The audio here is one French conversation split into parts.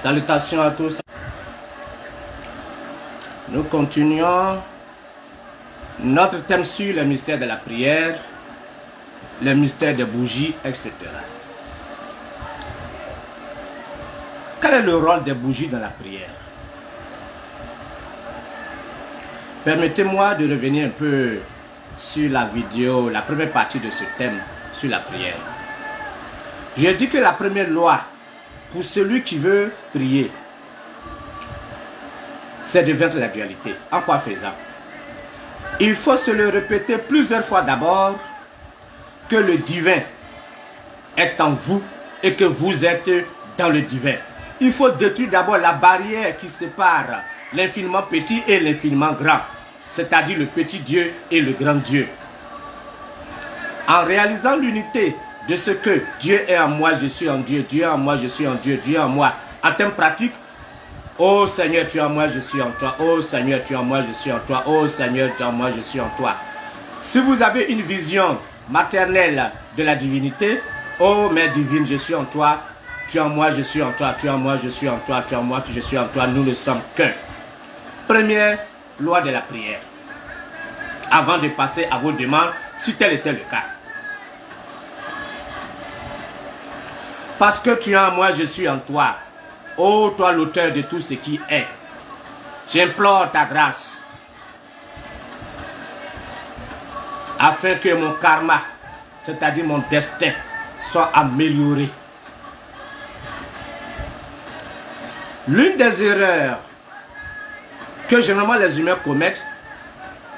Salutations à tous. Nous continuons notre thème sur le mystère de la prière, le mystère des bougies, etc. Quel est le rôle des bougies dans la prière? Permettez-moi de revenir un peu sur la vidéo, la première partie de ce thème sur la prière. J'ai dit que la première loi pour celui qui veut prier, c'est de vaincre la dualité. En quoi faisant? Il faut se le répéter plusieurs fois d'abord que le divin est en vous et que vous êtes dans le divin. Il faut détruire d'abord la barrière qui sépare l'infiniment petit et l'infiniment grand, c'est-à-dire le petit Dieu et le grand Dieu. En réalisant l'unité de ce que Dieu est en moi, je suis en Dieu, Dieu est en moi, je suis en Dieu, Dieu est en moi, en termes pratiques, ô Seigneur, tu es en moi, je suis en toi, ô Seigneur, tu es en moi, je suis en toi, ô Seigneur, tu es en moi, je suis en toi. Si vous avez une vision maternelle de la divinité, ô Mère divine, je suis en toi, tu es en moi, je suis en toi, tu es en moi, je suis en toi, tu es en moi, je suis en toi, nous ne sommes qu'un. Première loi de la prière. Avant de passer à vos demandes, si tel était le cas. Parce que tu es en moi, je suis en toi. Ô toi l'auteur de tout ce qui est. J'implore ta grâce. Afin que mon karma, c'est-à-dire mon destin, soit amélioré. L'une des erreurs que généralement les humains commettent,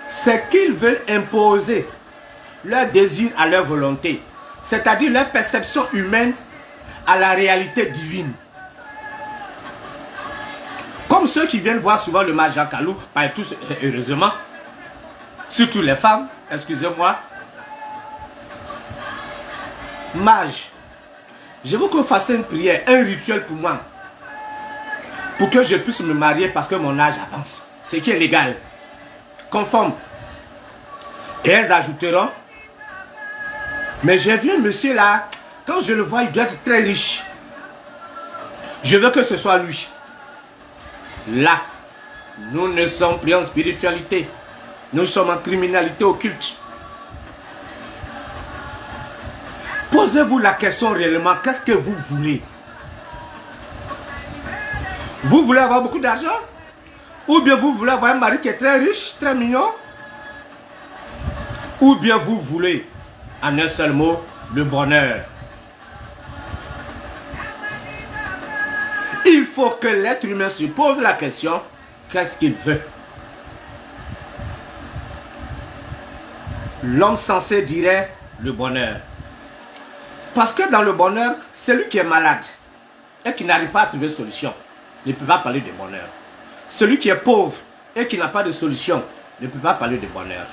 c'est qu'ils veulent imposer leur désir à leur volonté, c'est-à-dire leur perception humaine à la réalité divine. Comme ceux qui viennent voir souvent le mage Jacques Kalou, pas tous heureusement, surtout les femmes, excusez-moi. Mage, je veux que vous fassiez une prière, un rituel pour moi, pour que je puisse me marier parce que mon âge avance, ce qui est légal, conforme. Et elles ajouteront, mais j'ai vu un monsieur là, quand je le vois, il doit être très riche. Je veux que ce soit lui. Là, nous ne sommes plus en spiritualité. Nous sommes en criminalité occulte. Posez-vous la question réellement, qu'est-ce que vous voulez? Vous voulez avoir beaucoup d'argent? Ou bien vous voulez avoir un mari qui est très riche, très mignon? Ou bien vous voulez, en un seul mot, le bonheur? Il faut que l'être humain se pose la question, qu'est-ce qu'il veut? L'homme sensé dirait le bonheur. Parce que dans le bonheur, celui qui est malade et qui n'arrive pas à trouver de solution ne peut pas parler de bonheur. Celui qui est pauvre et qui n'a pas de solution ne peut pas parler de bonheur,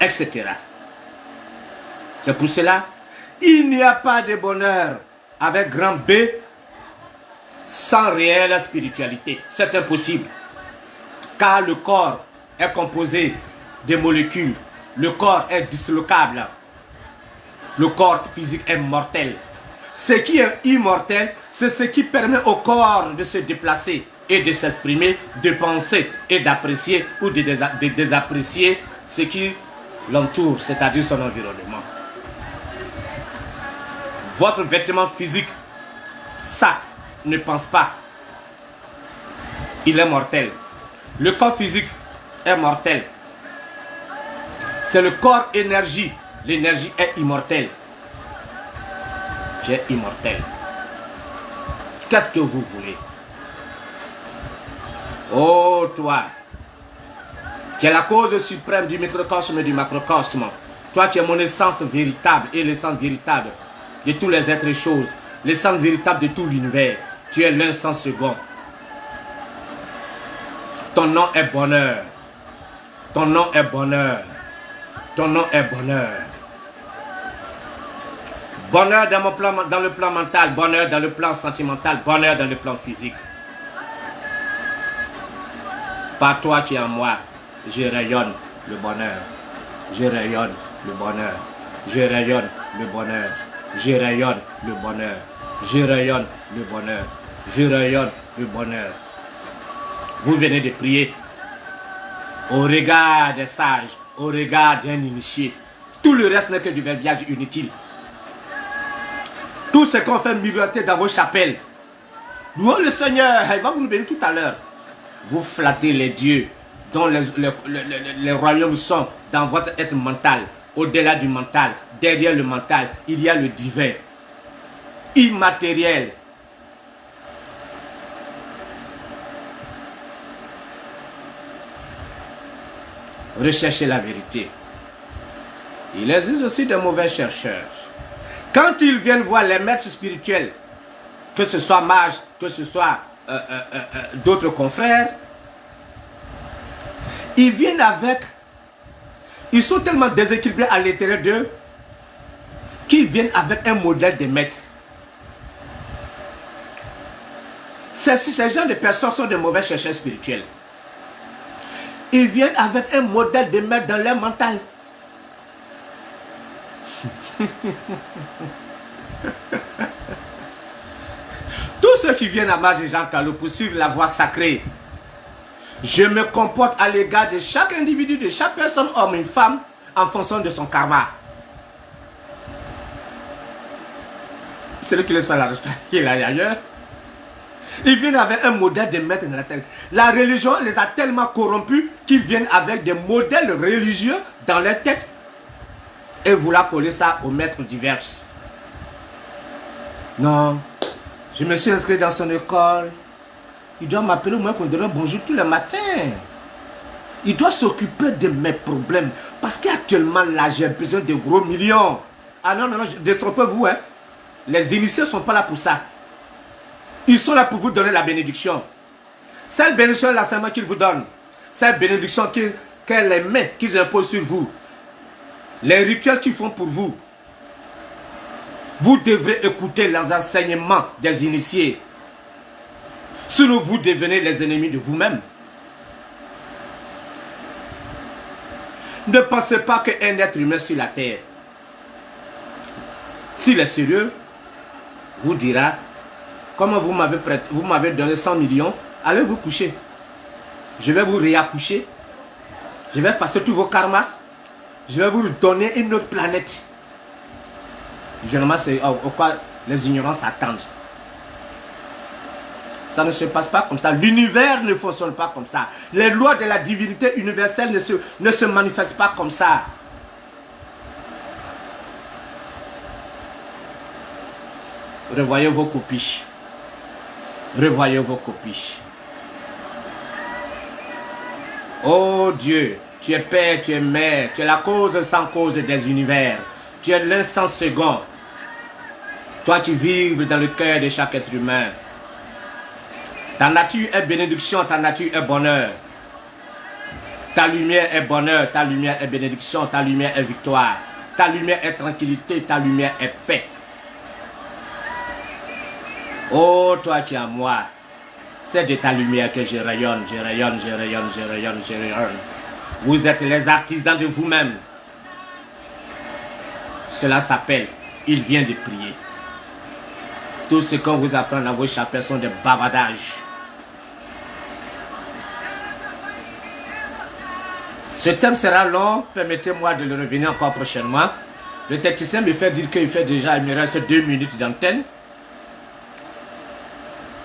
etc. C'est pour cela, il n'y a pas de bonheur avec grand B sans réelle spiritualité. C'est impossible. Car le corps est composé de molécules. Le corps est dislocable. Le corps physique est mortel. Ce qui est immortel, c'est ce qui permet au corps de se déplacer et de s'exprimer, de penser et d'apprécier ou de désapprécier ce qui l'entoure, c'est-à-dire son environnement. Votre vêtement physique, ça ne pense pas. Il est mortel. Le corps physique est mortel. C'est le corps énergie. L'énergie est immortelle. Tu es immortel. Qu'est-ce que vous voulez? Oh toi, qui es la cause suprême du microcosme et du macrocosme. Toi qui es mon essence véritable et l'essence véritable de tous les êtres et choses. L'essence véritable de tout l'univers. Tu es l'un sans second. Ton nom est bonheur. Ton nom est bonheur. Ton nom est bonheur. Bonheur dans le plan mental, bonheur dans le plan sentimental, bonheur dans le plan physique. Par toi qui es en moi, je rayonne le bonheur. Je rayonne le bonheur. Je rayonne le bonheur. Je rayonne le bonheur. Je rayonne le bonheur. je rayonne de bonheur. Vous venez de prier. Au regard des sages, au regard d'un initié. Tout le reste n'est que du verbiage inutile. Tout ce qu'on fait miroiter dans vos chapelles. Louons le Seigneur, il va vous bénir tout à l'heure. Vous flattez les dieux dont les royaumes sont dans votre être mental. Au-delà du mental, derrière le mental, il y a le divin. Immatériel. Recherchez la vérité. Il existe aussi de mauvais chercheurs. Quand ils viennent voir les maîtres spirituels, que ce soit mages, que ce soit d'autres confrères, ils viennent avec, ils sont tellement déséquilibrés à l'intérieur d'eux, qu'ils viennent avec un modèle de maître. Ces gens de personnes sont de mauvais chercheurs spirituels. Ils viennent avec un modèle de maître dans leur mental. Tous ceux qui viennent à Mage Jean Calot pour suivre la voie sacrée, je me comporte à l'égard de chaque individu, de chaque personne, homme et femme, en fonction de son karma. Celui qui le sent la respect, il est ailleurs. Ils viennent avec un modèle de maître dans la tête. La religion les a tellement corrompus qu'ils viennent avec des modèles religieux dans leur tête et vouloir coller ça aux maîtres divers. Non, je me suis inscrit dans son école. Il doit m'appeler au moins pour me donner bonjour tous les matins. Il doit s'occuper de mes problèmes. Parce qu'actuellement, là, j'ai besoin de gros millions. Ah non, non, non, détrompez-vous, hein. Les initiés ne sont pas là pour ça. Ils sont là pour vous donner la bénédiction. Cette bénédiction, là, c'est moi qui vous donne. Cette bénédiction qu'elle les met, qu'ils imposent sur vous. Les rituels qu'ils font pour vous. Vous devrez écouter les enseignements des initiés. Sinon, vous devenez les ennemis de vous-même. Ne pensez pas qu'un être humain sur la terre, s'il est sérieux, vous dira, comme vous m'avez donné 100 millions, allez vous coucher. Je vais vous réaccoucher. Je vais effacer tous vos karmas. Je vais vous donner une autre planète. Généralement, c'est au quoi les ignorants s'attendent. Ça ne se passe pas comme ça. L'univers ne fonctionne pas comme ça. Les lois de la divinité universelle ne se manifestent pas comme ça. Revoyez vos copies. Revoyez vos copies. Oh Dieu, tu es Père, tu es Mère, tu es la cause sans cause des univers. Tu es l'un sans second. Toi qui vibres dans le cœur de chaque être humain. Ta nature est bénédiction, ta nature est bonheur. Ta lumière est bonheur, ta lumière est bénédiction, ta lumière est victoire. Ta lumière est tranquillité, ta lumière est paix. Oh, toi qui es à moi, c'est de ta lumière que je rayonne, je rayonne, je rayonne, je rayonne, je rayonne. Vous êtes les artisans de vous-même. Cela s'appelle, il vient de prier. Tout ce qu'on vous apprend dans vos chapelles sont des bavardages. Ce thème sera long, permettez-moi de le revenir encore prochainement. Le technicien me fait dire qu'il fait déjà, il me reste 2 minutes d'antenne.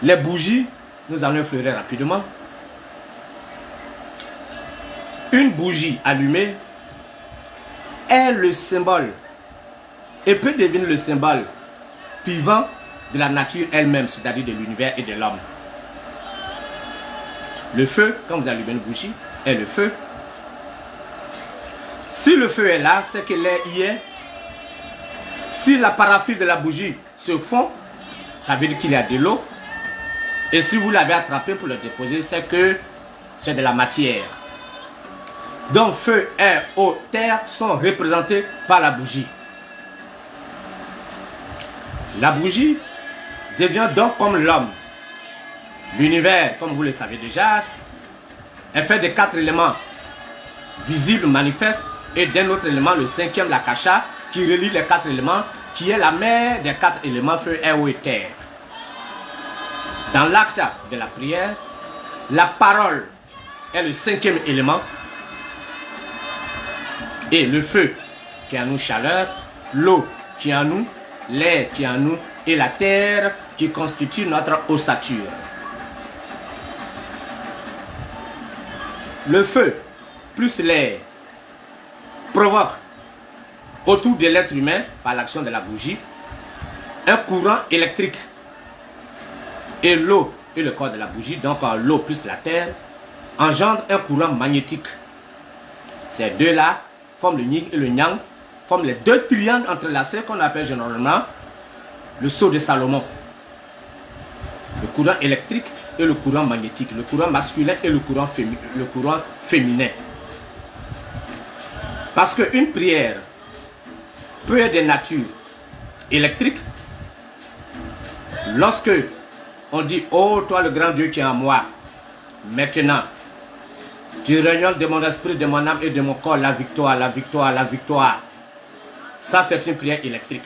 Les bougies, nous allons effleurer rapidement. Une bougie allumée est le symbole et peut devenir le symbole vivant de la nature elle-même, c'est-à-dire de l'univers et de l'homme. Le feu, quand vous allumez une bougie, est le feu. Si le feu est là, c'est que l'air y est. Si la paraffine de la bougie se fond, ça veut dire qu'il y a de l'eau. Et si vous l'avez attrapé pour le déposer, c'est que c'est de la matière. Donc feu, air, eau, terre sont représentés par la bougie. La bougie devient donc comme l'homme. L'univers, comme vous le savez déjà, est fait de 4 éléments visibles, manifestes, et d'un autre élément, le 5e, l'akasha, qui relie les 4 éléments, qui est la mère des 4 éléments, feu, air, eau et terre. Dans l'acte de la prière, la parole est le cinquième élément. Et le feu qui est en nous chaleur, l'eau qui est en nous, l'air qui est en nous et la terre qui constitue notre ossature. Le feu plus l'air provoque autour de l'être humain, par l'action de la bougie, un courant électrique. Et l'eau et le corps de la bougie, donc l'eau plus la terre, engendre un courant magnétique. Ces deux-là forment le yin et le yang, forment les deux triangles entrelacés qu'on appelle généralement le sceau de Salomon. Le courant électrique et le courant magnétique, le courant masculin et le courant féminin. Parce qu'une prière peut être de nature électrique. Lorsque on dit, oh toi le grand Dieu qui est en moi, maintenant, tu rayonnes de mon esprit, de mon âme et de mon corps, la victoire, la victoire, la victoire. Ça c'est une prière électrique.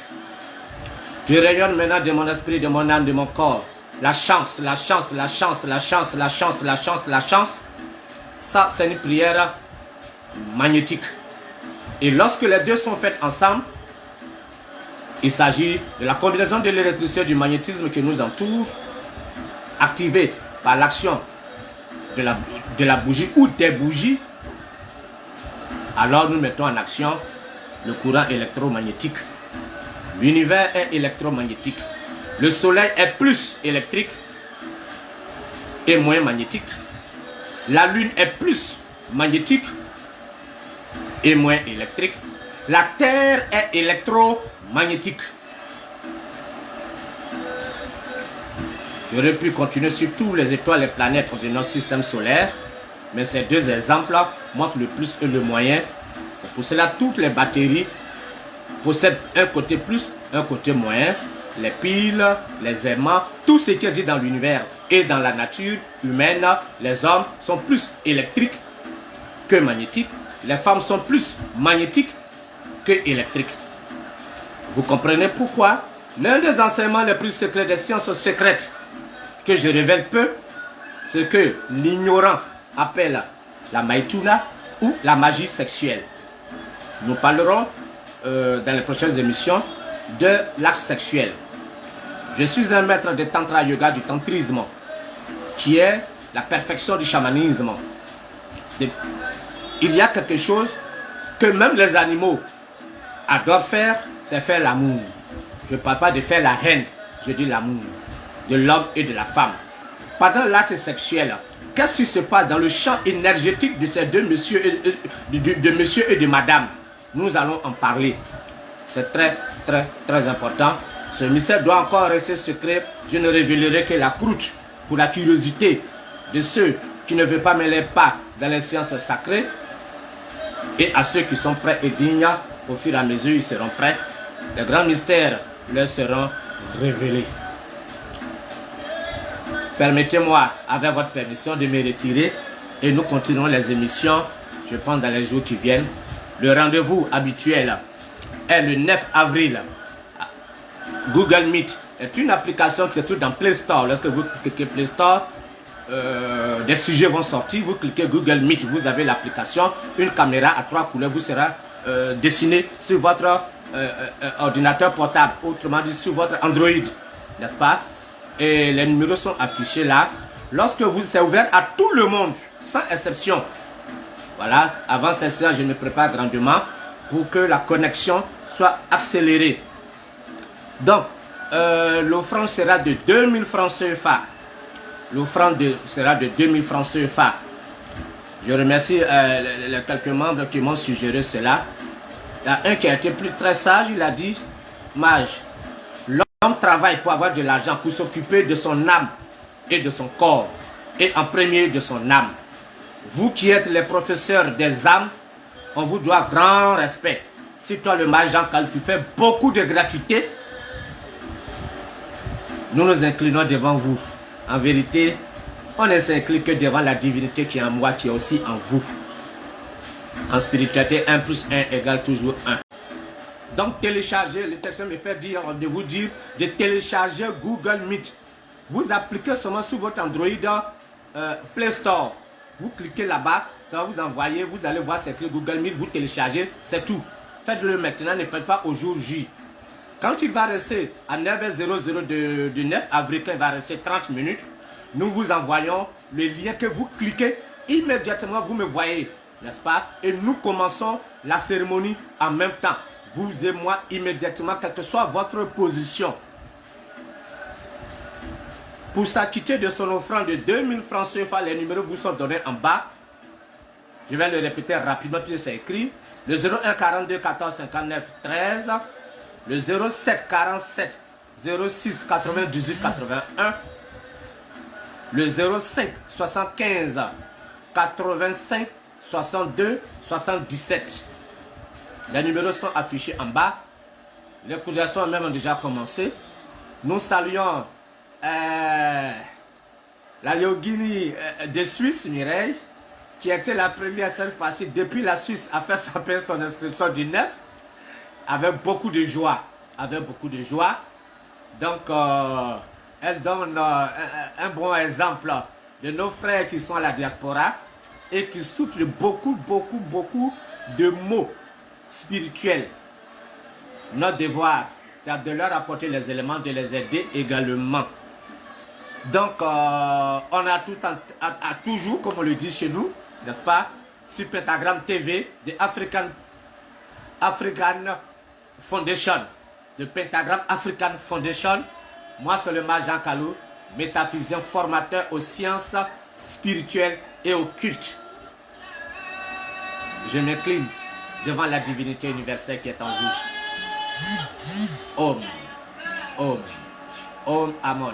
Tu rayonnes maintenant de mon esprit, de mon âme, de mon corps. La chance, la chance, la chance, la chance, la chance, la chance, la chance. Ça c'est une prière magnétique. Et lorsque les deux sont faites ensemble, il s'agit de la combinaison de l'électricité du magnétisme qui nous entoure, activée par l'action de la bougie ou des bougies. Alors nous mettons en action le courant électromagnétique. L'univers est électromagnétique. Le soleil est plus électrique et moins magnétique. La lune est plus magnétique et moins électrique. La terre est électromagnétique. J'aurais pu continuer sur tous les étoiles et planètes de notre système solaire, mais ces deux exemples montrent le plus et le moyen. C'est pour cela que toutes les batteries possèdent un côté plus, un côté moyen. Les piles, les aimants, tout ce qui existe dans l'univers et dans la nature humaine, les hommes sont plus électriques que magnétiques. Les femmes sont plus magnétiques que électriques. Vous comprenez pourquoi l'un des enseignements les plus secrets des sciences secrètes que je révèle peu, c'est que l'ignorant appelle la maïtuna ou la magie sexuelle. Nous parlerons dans les prochaines émissions de l'acte sexuel. Je suis un maître de tantra yoga, du tantrisme, qui est la perfection du chamanisme. Il y a quelque chose que même les animaux adorent faire, c'est faire l'amour. Je ne parle pas de faire la haine, je dis l'amour de l'homme et de la femme. Pendant l'acte sexuel, qu'est-ce qui se passe dans le champ énergétique de ces deux messieurs de monsieur et de madame? Nous allons en parler. C'est très, très, très important. Ce mystère doit encore rester secret. Je ne révélerai que la croûte pour la curiosité de ceux qui ne veulent pas mêler pas dans les sciences sacrées. Et à ceux qui sont prêts et dignes, au fur et à mesure, ils seront prêts. Les grands mystères leur seront révélés. Permettez-moi, avec votre permission, de me retirer et nous continuerons les émissions, je pense, dans les jours qui viennent. Le rendez-vous habituel est le 9 avril. Google Meet est une application qui se trouve dans Play Store. Lorsque vous cliquez Play Store, des sujets vont sortir. Vous cliquez Google Meet, vous avez l'application. Une caméra à 3 couleurs vous sera dessinée sur votre ordinateur portable, autrement dit sur votre Android, n'est-ce pas? Et les numéros sont affichés là. Lorsque c'est ouvert à tout le monde, sans exception. Voilà, avant cette séance, je me prépare grandement pour que la connexion soit accélérée. Donc, l'offrande sera de 2000 francs CFA. L'offrande sera de 2000 francs CFA. Je remercie les quelques membres qui m'ont suggéré cela. Il y a un qui a été très sage, il a dit, Mage, l'homme travaille pour avoir de l'argent, pour s'occuper de son âme et de son corps, et en premier de son âme. Vous qui êtes les professeurs des âmes, on vous doit grand respect. Si toi le mage Jean-Cal, tu fais beaucoup de gratuité, nous nous inclinons devant vous. En vérité, on ne s'incline que devant la divinité qui est en moi, qui est aussi en vous. En spiritualité, 1 plus 1 égale toujours 1. Donc téléchargez, le texte me fait dire, de vous dire de télécharger Google Meet. vous appliquez seulement sur votre Android Play Store. Vous cliquez là-bas, ça va vous envoyer, vous allez voir c'est écrit Google Meet, vous téléchargez, c'est tout. Faites-le maintenant, ne faites pas au jour J. Quand il va rester à 9h00 de 9 avril, il va rester 30 minutes, nous vous envoyons le lien que vous cliquez, immédiatement vous me voyez, n'est-ce pas? Et nous commençons la cérémonie en même temps. Vous et moi immédiatement, quelle que soit votre position. Pour s'acquitter de son offrande de 2000 francs CFA, les numéros vous sont donnés en bas. Je vais le répéter rapidement puisque c'est écrit. Le 01 42 14 59 13. Le 07 47 06 98 81. Le 05 75 85 62 77. Les numéros sont affichés en bas. Les cotisations même ont déjà commencé. Nous saluons la yogini de Suisse, Mireille, qui était la première cette fois-ci depuis la Suisse à faire son inscription du 9 avec beaucoup de joie. Avec beaucoup de joie. Donc, elle donne un bon exemple de nos frères qui sont à la diaspora et qui souffrent beaucoup de maux spirituels. Notre devoir, c'est de leur apporter les éléments, de les aider également. Donc, on a toujours, comme on le dit chez nous, n'est-ce pas, sur Pentagram TV, de African Foundation, de Pentagram African Foundation. Moi seulement Jean Kalou, métaphysicien, formateur aux sciences spirituelles et occultes. Je m'incline devant la divinité universelle qui est en vous. Om, Om, Om Amon.